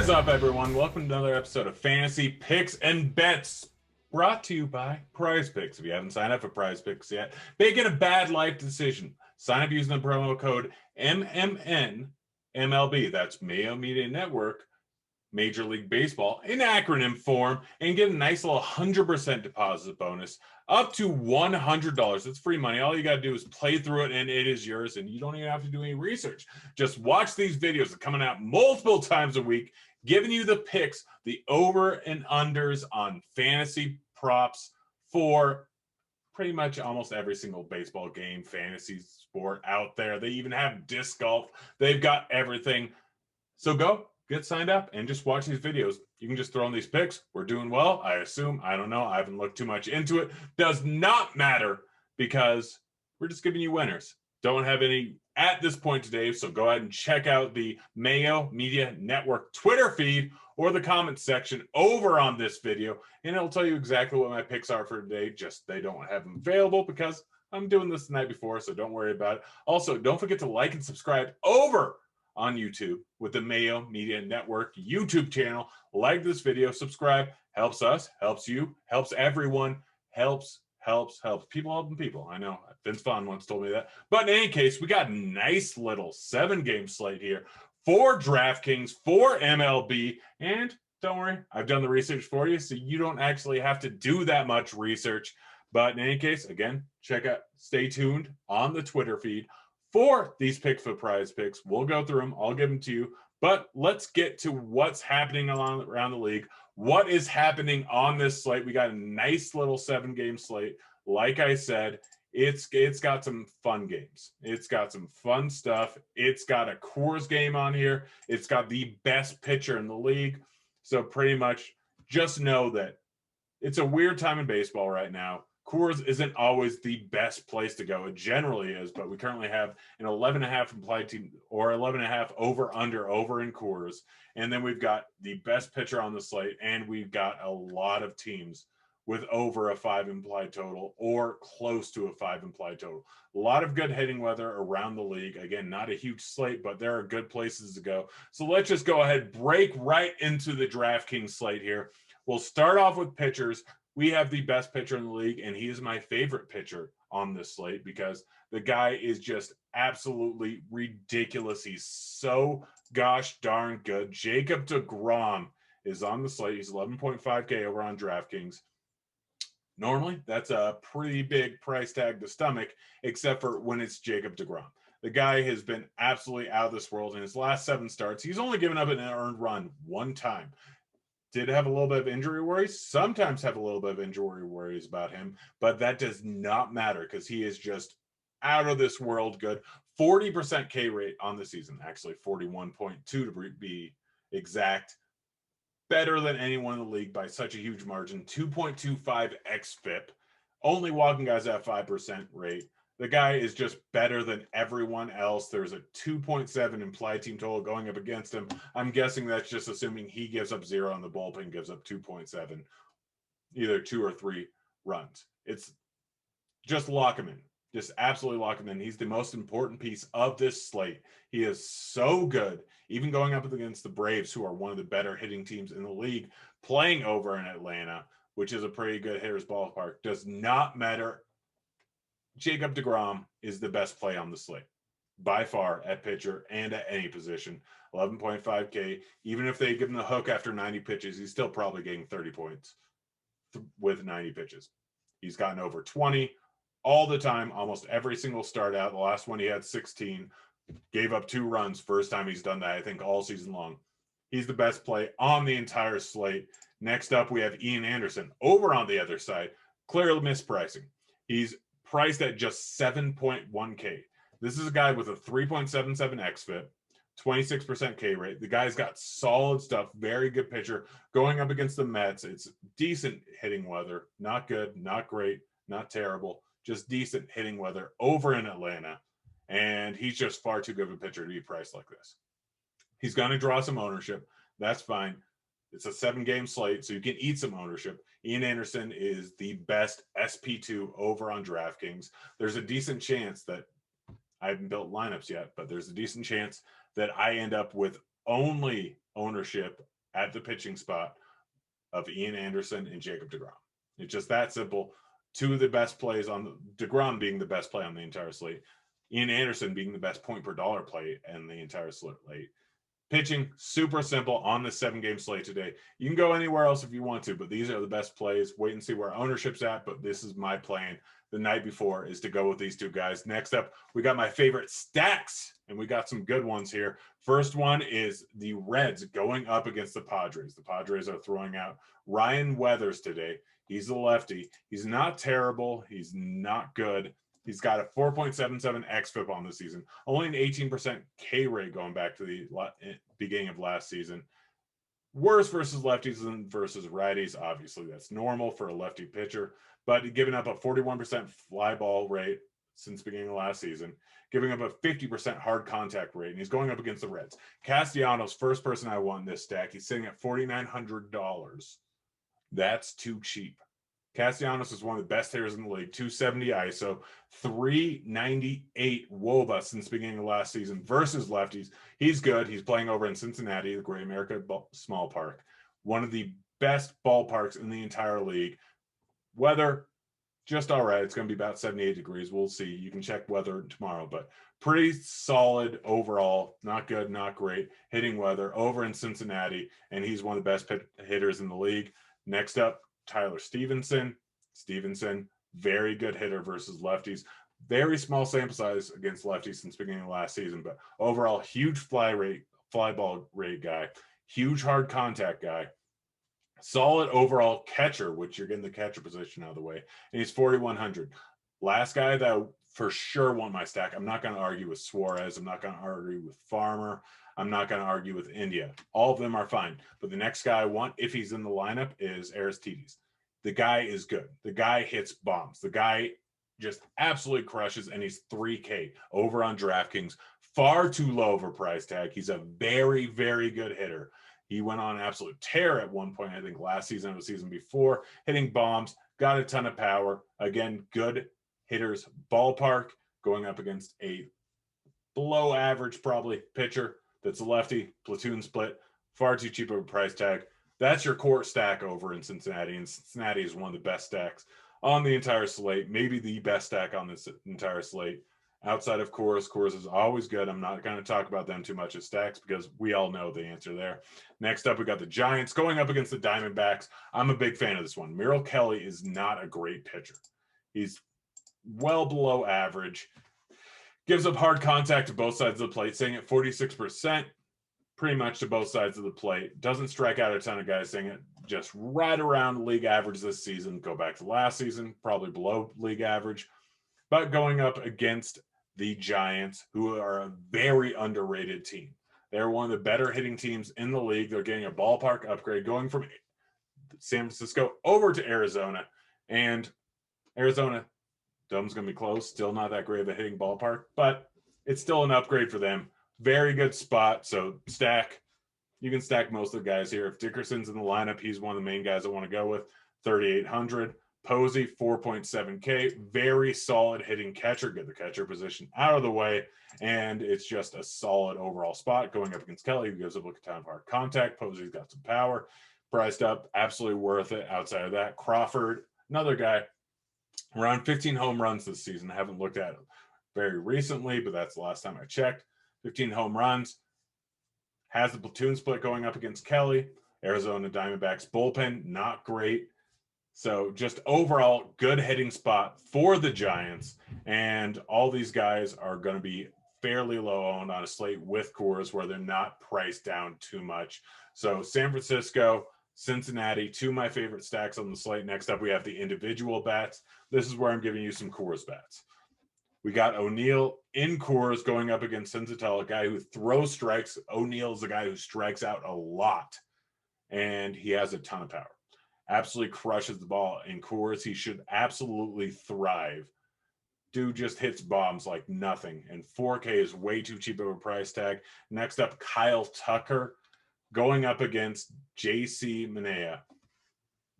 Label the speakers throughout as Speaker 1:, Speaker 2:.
Speaker 1: What is up, everyone? Welcome to another episode of Fantasy Picks and Bets, brought to you by Prize Picks. If you haven't signed up for Prize Picks yet, making a bad life decision, sign up using the promo code MMN That's Mayo Media Network, Major League Baseball, in acronym form, and get a nice little 100% deposit bonus up to $100. It's free money. All you got to do is play through it, and it is yours, and you don't even have to do any research. Just watch these videos. They're coming out multiple times a week, giving you the picks, the over and unders on fantasy props for pretty much almost every single baseball game, fantasy sport out there. They even have disc golf. They've got everything. So go get signed up and just watch these videos. You can just throw in these picks. We're doing well, I assume. I don't know. I haven't looked too much into it. Does not matter because we're just giving you winners. Don't have any at this point today, so go ahead and check out the Mayo Media Network Twitter feed or the comment section over on this video, and it'll tell you exactly what my picks are for today. Just they don't have them available because I'm doing this the night before, so don't worry about it. Also, don't forget to like and subscribe over on YouTube with the Mayo Media Network YouTube channel. Like this video, subscribe, helps us, helps you, helps everyone, helps people helping people. I know Vince Vaughn once told me that. But in any case, we got a nice little 7-game slate here for DraftKings, for MLB, and don't worry, I've done the research for you, so you don't actually have to do that much research. But in any case, again, stay tuned on the Twitter feed for these picks for Prize Picks. We'll go through them. I'll give them to you. But let's get to what's happening around the league. What is happening on this slate? We got a nice little 7-game slate. Like I said, it's got some fun games. It's got some fun stuff. It's got a Coors game on here. It's got the best pitcher in the league. So pretty much just know that it's a weird time in baseball right now. Coors isn't always the best place to go. It generally is, but we currently have an 11.5 implied team or 11.5 over in Coors. And then we've got the best pitcher on the slate, and we've got a lot of teams with over a 5 implied total or close to a 5 implied total. A lot of good hitting weather around the league. Again, not a huge slate, but there are good places to go. So let's just go ahead, break right into the DraftKings slate here. We'll start off with pitchers. We have the best pitcher in the league, and he is my favorite pitcher on this slate because the guy is just absolutely ridiculous. He's so gosh darn good. Jacob deGrom is on the slate. He's 11.5K over on DraftKings. Normally, that's a pretty big price tag to stomach, except for when it's Jacob deGrom. The guy has been absolutely out of this world. In his last 7 starts, he's only given up an earned run one time. Did have a little bit of injury worries, sometimes have a little bit of injury worries about him, but that does not matter because he is just out of this world good. 40% K rate on the season, actually 41.2 to be exact. Better than anyone in the league by such a huge margin. 2.25 xFIP, only walking guys at 5% rate. The guy is just better than everyone else. There's a 2.7 implied team total going up against him. I'm guessing that's just assuming he gives up 0 and the bullpen gives up 2.7, either 2 or 3 runs. It's just lock him in. Just absolutely lock him in. He's the most important piece of this slate. He is so good, even going up against the Braves, who are one of the better hitting teams in the league, playing over in Atlanta, which is a pretty good hitter's ballpark. Does not matter. Jacob deGrom is the best play on the slate by far at pitcher and at any position. 11.5K. Even if they give him the hook after 90 pitches, he's still probably getting 30 points with 90 pitches. He's gotten over 20 all the time, almost every single start out. The last one he had 16, gave up 2 runs. First time he's done that, I think, all season long. He's the best play on the entire slate. Next up, we have Ian Anderson over on the other side. Clearly mispricing. He's priced at just 7.1K. This is a guy with a 3.77 xFIP, 26% K rate. The guy's got solid stuff, very good pitcher. Going up against the Mets, it's decent hitting weather. Not good, not great, not terrible, just decent hitting weather over in Atlanta. And he's just far too good of a pitcher to be priced like this. He's going to draw some ownership. That's fine. It's a 7-game slate, so you can eat some ownership. Ian Anderson is the best SP2 over on DraftKings. There's a decent chance that I haven't built lineups yet, but there's a decent chance that I end up with only ownership at the pitching spot of Ian Anderson and Jacob deGrom. It's just that simple. Two of the best plays on deGrom being the best play on the entire slate. Ian Anderson being the best point per dollar play in the entire slate. Pitching, super simple on the 7-game slate today. You can go anywhere else if you want to, but these are the best plays. Wait and see where ownership's at, but this is my plan the night before is to go with these two guys. Next up, we got my favorite stacks, and we got some good ones here. First one is the Reds going up against the Padres. The Padres are throwing out Ryan Weathers today. He's a lefty. He's not terrible. He's not good. He's got a 4.77 xFIP on the season, only an 18% K rate going back to the beginning of last season. Worse versus lefties than versus righties. Obviously, that's normal for a lefty pitcher, but giving up a 41% fly ball rate since the beginning of last season, giving up a 50% hard contact rate, and he's going up against the Reds. Castellanos, first person I want in this stack. He's sitting at $4,900. That's too cheap. Castellanos is one of the best hitters in the league, 270 ISO, 398 WOBA since the beginning of last season versus lefties. He's good. He's playing over in Cincinnati, the Great America Small Park, one of the best ballparks in the entire league. Weather, just all right. It's going to be about 78 degrees. We'll see. You can check weather tomorrow, but pretty solid overall. Not good, not great. Hitting weather over in Cincinnati, and he's one of the best hitters in the league. Next up, Tyler Stevenson. Stevenson, very good hitter versus lefties. Very small sample size against lefties since the beginning of last season, but overall, huge fly ball rate guy, huge hard contact guy, solid overall catcher, which you're getting the catcher position out of the way, and he's 4,100. Last guy that I for sure want my stack. I'm not going to argue with Suarez. I'm not going to argue with Farmer. I'm not going to argue with India. All of them are fine. But the next guy I want, if he's in the lineup, is Aristides. The guy is good. The guy hits bombs. The guy just absolutely crushes, and he's 3K over on DraftKings. Far too low of a price tag. He's a very, very good hitter. He went on an absolute tear at one point, I think last season or the season before, hitting bombs, got a ton of power. Again, good hitters ballpark, going up against a below average probably pitcher that's a lefty, platoon split, far too cheap of a price tag. That's your core stack over in Cincinnati, and Cincinnati is one of the best stacks on the entire slate, maybe the best stack on this entire slate. Outside of Coors, Coors is always good. I'm not going to talk about them too much as stacks because we all know the answer there. Next up, we got the Giants going up against the Diamondbacks. I'm a big fan of this one. Merrill Kelly is not a great pitcher. He's well below average. Gives up hard contact to both sides of the plate, saying at 46%, pretty much to both sides of the plate. Doesn't strike out a ton of guys, saying it just right around league average this season. Go back to last season, probably below league average. But going up against the Giants, who are a very underrated team. They're one of the better hitting teams in the league. They're getting a ballpark upgrade, going from San Francisco over to Arizona. And Arizona, dome's going to be close. Still not that great of a hitting ballpark, but it's still an upgrade for them. Very good spot. So you can stack most of the guys here. If Dickerson's in the lineup, he's one of the main guys I want to go with. 3,800. Posey, 4.7K. Very solid hitting catcher. Get the catcher position out of the way. And it's just a solid overall spot going up against Kelly, who gives up a ton of hard contact. Posey's got some power. Priced up. Absolutely worth it. Outside of that, Crawford, another guy. Around 15 home runs this season. I haven't looked at it very recently, but that's the last time I checked. 15 home runs. Has the platoon split going up against Kelly. Arizona Diamondbacks bullpen, not great. So just overall good hitting spot for the Giants. And all these guys are going to be fairly low owned on a slate with Coors where they're not priced down too much. So San Francisco, Cincinnati, two of my favorite stacks on the slate. Next up, we have the individual bats. This is where I'm giving you some Coors bats. We got O'Neill in Coors going up against Senzatella, a guy who throws strikes. O'Neill is a guy who strikes out a lot, and he has a ton of power. Absolutely crushes the ball in Coors. He should absolutely thrive. Dude just hits bombs like nothing, and 4K is way too cheap of a price tag. Next up, Kyle Tucker going up against JC Manaea.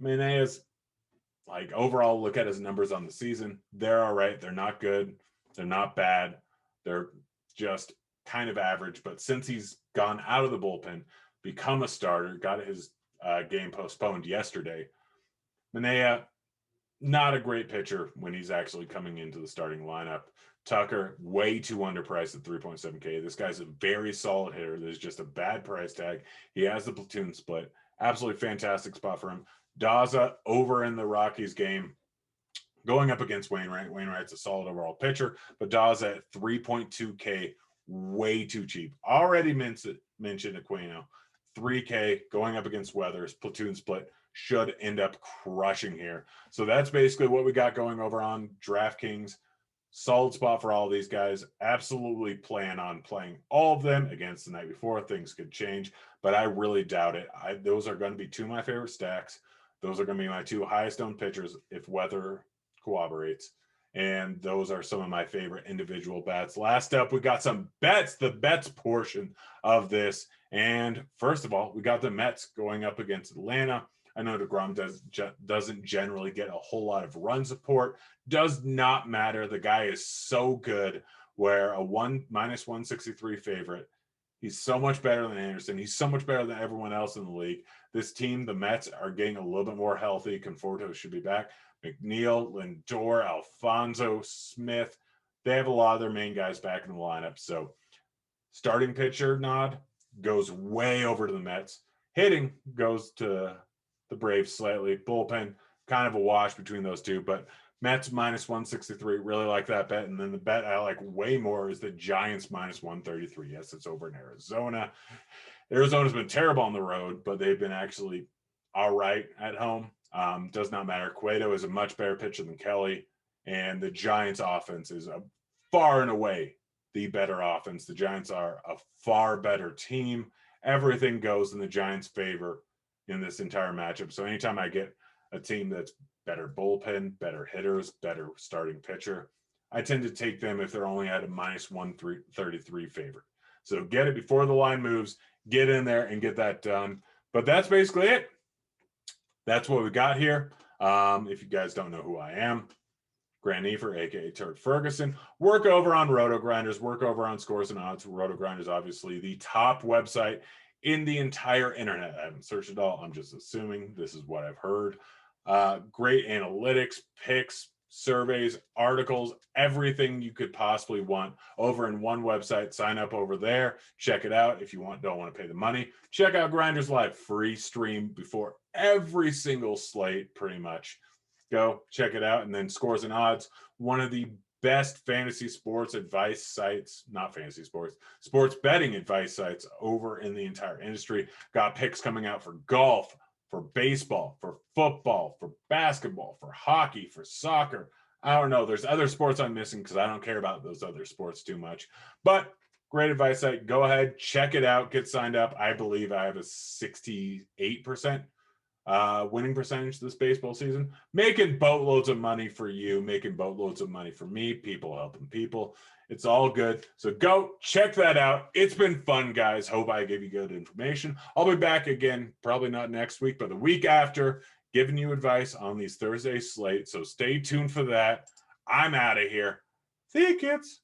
Speaker 1: Manaea's like overall, look at his numbers on the season. They're all right. They're not good. They're not bad. They're just kind of average. But since he's gone out of the bullpen, become a starter. Got his game postponed yesterday. Manaea, not a great pitcher when he's actually coming into the starting lineup. Tucker, way too underpriced at 3.7K. This guy's a very solid hitter. There's just a bad price tag. He has the platoon split. Absolutely fantastic spot for him. Daza over in the Rockies game, going up against Wainwright. Wainwright's a solid overall pitcher, but Daza at 3.2K, way too cheap. Already mentioned Aquino. 3K going up against Weathers, platoon split, should end up crushing here. So that's basically what we got going over on DraftKings. Solid spot for all these guys. Absolutely plan on playing all of them against the night before. Things could change, but I really doubt it. Those are going to be two of my favorite stacks. Those are going to be my two highest owned pitchers if weather cooperates. And those are some of my favorite individual bets. Last up, we got some bets, the bets portion of this. And first of all, we got the Mets going up against Atlanta. I know DeGrom doesn't generally get a whole lot of run support. Does not matter. The guy is so good where a minus 163 favorite. He's so much better than Anderson. He's so much better than everyone else in the league. This team, the Mets, are getting a little bit more healthy. Conforto should be back. McNeil, Lindor, Alfonso, Smith. They have a lot of their main guys back in the lineup. So starting pitcher nod goes way over to the Mets. Hitting goes to the Braves slightly. Bullpen, kind of a wash between those two, but Mets minus 163, really like that bet. And then the bet I like way more is the Giants minus 133. Yes, it's over in Arizona. Arizona's been terrible on the road, but they've been actually all right at home. Does not matter. Cueto is a much better pitcher than Kelly, and the Giants offense is a far and away the better offense. The Giants are a far better team. Everything goes in the Giants' favor in this entire matchup. So anytime I get a team that's better bullpen, better hitters, better starting pitcher, I tend to take them if they're only at a minus 133 favorite. So get it before the line moves, get in there and get that done. But that's basically it. That's what we got here. If you guys don't know who I am, Grant Neiffer, aka Turd Ferguson. Work over on Roto Grinders, work over on Scores and Odds. Roto Grinders, obviously the top website in the entire internet. I haven't searched it all. I'm just assuming this is what I've heard. Great analytics, picks, surveys, articles, everything you could possibly want over in one website. Sign up over there. Check it out. If you don't want to pay the money, check out Grinders Live, free stream before every single slate, pretty much. Go check it out. And then Scores and Odds, one of the best fantasy sports advice sites, not fantasy sports, sports betting advice sites over in the entire industry. Got picks coming out for golf, for baseball, for football, for basketball, for hockey, for soccer. I don't know. There's other sports I'm missing because I don't care about those other sports too much. But great advice site. Go ahead, check it out, get signed up. I believe I have a 68% winning percentage this baseball season. Making boatloads of money for you, making boatloads of money for me, people helping people. It's all good. So go check that out. It's been fun, guys. Hope I gave you good information. I'll be back again, probably not next week, but the week after, giving you advice on these Thursday slates. So stay tuned for that. I'm out of here. See you, kids.